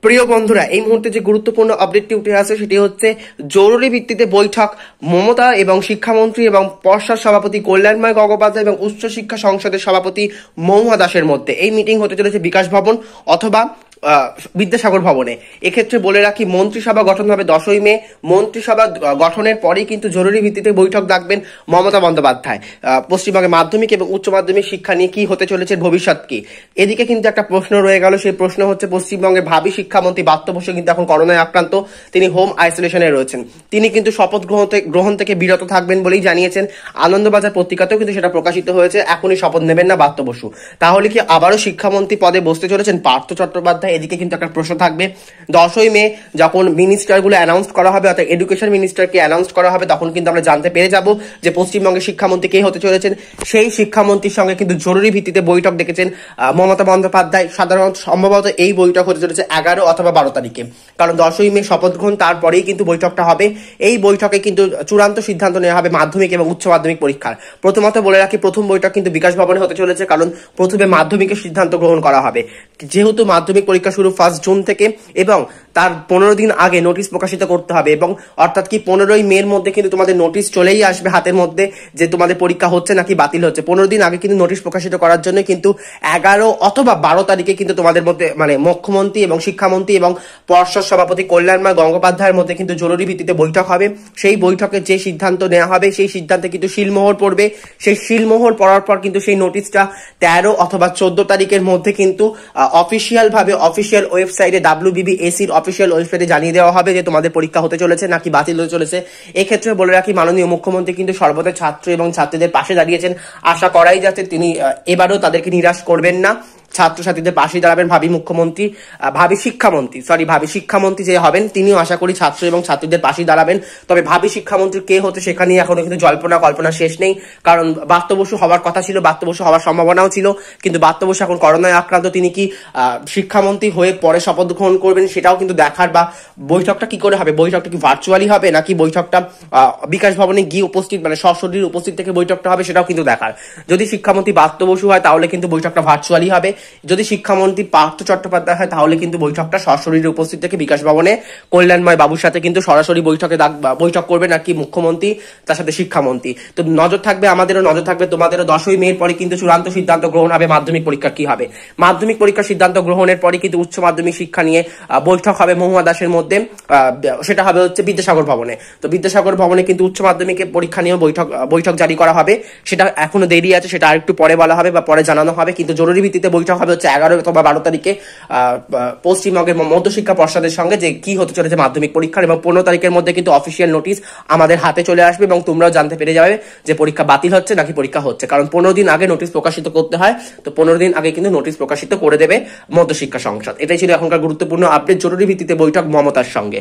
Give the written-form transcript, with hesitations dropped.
প্রিয় বন্ধুরা, এই মুহূর্তে যে গুরুত্বপূর্ণ আপডেটটি উঠে আসে সেটি হচ্ছে জরুরি ভিত্তিতে বৈঠক মমতা এবং শিক্ষামন্ত্রী এবং পর্ষদ সভাপতি কল্যাণময় গঙ্গোপাধ্যায় এবং উচ্চ শিক্ষা সংসদের সভাপতি মহুয়া দাসের মধ্যে। এই মিটিং হতে চলেছে বিকাশ ভবন অথবা বিদ্যাসাগর ভবনে। এক্ষেত্রে বলে রাখি, মন্ত্রিসভা গঠন হবে 10ই মে। মন্ত্রিসভা গঠনের পরেই কিন্তু জরুরি ভিত্তিতে বৈঠক ডাকবেন মমতা বন্দ্যোপাধ্যায়। পশ্চিমবঙ্গে মাধ্যমিক এবং উচ্চ মাধ্যমিক শিক্ষা নিয়ে কি হতে চলেছে, ভবিষ্যৎ কি। এদিকে কিন্তু একটা প্রশ্ন রয়ে গেল, সেই প্রশ্ন হচ্ছে পশ্চিমবঙ্গের ভাবি শিক্ষামন্ত্রী ব্রাত্য বসু কিন্তু এখন করোনায় আক্রান্ত, তিনি হোম আইসোলেশনে রয়েছেন। তিনি কিন্তু শপথ গ্রহণ থেকে বিরত থাকবেন বলেই জানিয়েছেন। আনন্দবাজার পত্রিকাতেও কিন্তু সেটা প্রকাশিত হয়েছে, এখনই শপথ নেবেন না ব্রাত্য বসু। তাহলে কি আবারও শিক্ষামন্ত্রী পদে বসতে চলেছেন পার্থ চট্টোপাধ্যায়? এদিকে কিন্তু একটা প্রশ্ন থাকবে, 10ই মে যখন মিনিস্টারগুলো অ্যানাউন্স করা হবে, অর্থাৎ এডুকেশন মিনিস্টারকে অ্যানাউন্স করা হবে, তখন কিন্তু আমরা জানতে পেরে যাব যে পশ্চিমবঙ্গের শিক্ষামন্ত্রী কে হতে চলেছেন। সেই শিক্ষামন্ত্রীর সঙ্গে কিন্তু জরুরি ভিত্তিতে বৈঠক ডেকেছেন মমতা বন্দ্যোপাধ্যায়। সাধারণত সম্ভবত এই বৈঠক হতে চলেছে 11 অথবা 12 তারিখে, কারণ 10ই মে শপথ গ্রহণ, তারপরেই কিন্তু বৈঠকটা হবে। এই বৈঠকে কিন্তু চূড়ান্ত সিদ্ধান্ত নেওয়া হবে মাধ্যমিক এবং উচ্চ মাধ্যমিক পরীক্ষার। প্রথমত বলে রাখি, প্রথম বৈঠক কিন্তু বিকাশ ভবনে হতে চলেছে, কারণ প্রথমে মাধ্যমিকের সিদ্ধান্ত গ্রহণ করা হবে। যেহেতু মাধ্যমিক পরীক্ষা শুরু 1 জুন থেকে এবং তার 15 দিন আগে নোটিশ প্রকাশিত করতে হবে, এবং অর্থাৎ কি 15ই মের মধ্যে কিন্তু তোমাদের নোটিশ চলেই আসবে হাতের মধ্যে যে তোমাদের পরীক্ষা হচ্ছে নাকি বাতিল হচ্ছে। 15 দিন আগে কিন্তু নোটিশ প্রকাশিত করার জন্য কিন্তু 11 অথবা 12 তারিখে কিন্তু তোমাদের মধ্যে মানে মুখ্যমন্ত্রী এবং শিক্ষামন্ত্রী এবং পর্ষদ সভাপতি কল্যাণময় গঙ্গোপাধ্যায়ের মধ্যে কিন্তু জরুরি ভিত্তিতে বৈঠক হবে। সেই বৈঠকে যে সিদ্ধান্ত নেওয়া হবে সেই সিদ্ধান্তে কিন্তু শিলমোহর পড়বে। সেই শিলমোহর পড়ার পর কিন্তু সেই নোটিশটা 13 অথবা 14 তারিখের মধ্যে কিন্তু অফিসিয়াল ওয়েবসাইটে WBBSCর অফিসিয়াল ওয়েবসাইটে জানিয়ে দেওয়া হবে যে তোমাদের পরীক্ষা হতে চলেছে নাকি বাতিল হতে চলেছে। এক্ষেত্রে বলে রাখি, মাননীয় মুখ্যমন্ত্রী কিন্তু সর্বদা ছাত্র এবং ছাত্রীদের পাশে দাঁড়িয়েছেন। আশা করাই যাচ্ছে তিনি এবারও তাদেরকে নিরাশ করবেন না। ছাত্রছাত্রীদের পাশে দাঁড়াবেন ভাবি শিক্ষামন্ত্রী যে হবেন তিনিও আশা করি ছাত্র এবং ছাত্রীদের পাশে দাঁড়াবেন। তবে ভাবি শিক্ষামন্ত্রী কে হতে সেখানে এখনো কিন্তু কল্পনা শেষ নেই, কারণ ব্রাত্য বসু হওয়ার কথা ছিল, ব্রাত্য বসু হওয়ার সম্ভাবনাও ছিল, কিন্তু ব্রাত্য বসু এখন করোনায় আক্রান্ত। তিনি কি শিক্ষামন্ত্রী হয়ে পরে শপথ গ্রহণ করবেন সেটাও কিন্তু দেখার, বা বৈঠকটা কি করে হবে, বৈঠকটা কি ভার্চুয়ালি হবে নাকি বৈঠকটা বিকাশ ভবনে গিয়ে উপস্থিত মানে সশরীর উপস্থিত থেকে বৈঠকটা হবে সেটাও কিন্তু দেখার। যদি শিক্ষামন্ত্রী ব্রাত্য বসু হয় তাহলে কিন্তু বৈঠকটা ভার্চুয়ালি হবে, যদি শিক্ষামন্ত্রী পার্থ চট্টোপাধ্যায় হয় তাহলে কিন্তু বৈঠকটা সশরীরে উপস্থিত থেকে বিকাশ ভবনে কল্যাণময় বাবুর সাথে কিন্তু সরাসরি বৈঠক করবেন আর কি মুখ্যমন্ত্রী, তার সাথে শিক্ষামন্ত্রী। তো নজর থাকবে, আমাদেরও নজর থাকবে, তোমাদেরও। 10ই মের পরে কিন্তু চূড়ান্ত সিদ্ধান্ত গ্রহণ হবে মাধ্যমিক পরীক্ষার কি হবে। মাধ্যমিক পরীক্ষার সিদ্ধান্ত গ্রহণের পরে কিন্তু উচ্চ মাধ্যমিক শিক্ষা নিয়ে বৈঠক হবে মহুয়া দাসের মধ্যে, সেটা হবে হচ্ছে বিদ্যাসাগর ভবনে। তো বিদ্যাসাগর ভবনে কিন্তু উচ্চ মাধ্যমিকের পরীক্ষা নিয়েও বৈঠক জারি করা হবে, সেটা এখনো দেরি আছে, সেটা আরেকটু পরে বলা হবে বা পরে জানানো হবে। কিন্তু জরুরি ভিত্তিতে বৈঠক হবে হচ্ছে 11 অথবা 12 তারিখে পশ্চিমবঙ্গের মধ্যশিক্ষা পর্ষদের সঙ্গে যে কি হতে চলেছে মাধ্যমিক পরীক্ষার, এবং 15 তারিখের মধ্যে কিন্তু অফিসিয়াল নোটিশ আমাদের হাতে চলে আসবে এবং তোমরাও জানতে পেরে যাবে যে পরীক্ষা বাতিল হচ্ছে নাকি পরীক্ষা হচ্ছে, কারণ 15 দিন আগে নোটিশ প্রকাশিত করতে হয়। তো 15 দিন আগে কিন্তু নোটিশ প্রকাশিত করে দেবে মধ্যশিক্ষা সংসদ। এটাই ছিল এখনকার গুরুত্বপূর্ণ আপডেট, জরুরি ভিত্তিতে বৈঠক মমতার সঙ্গে।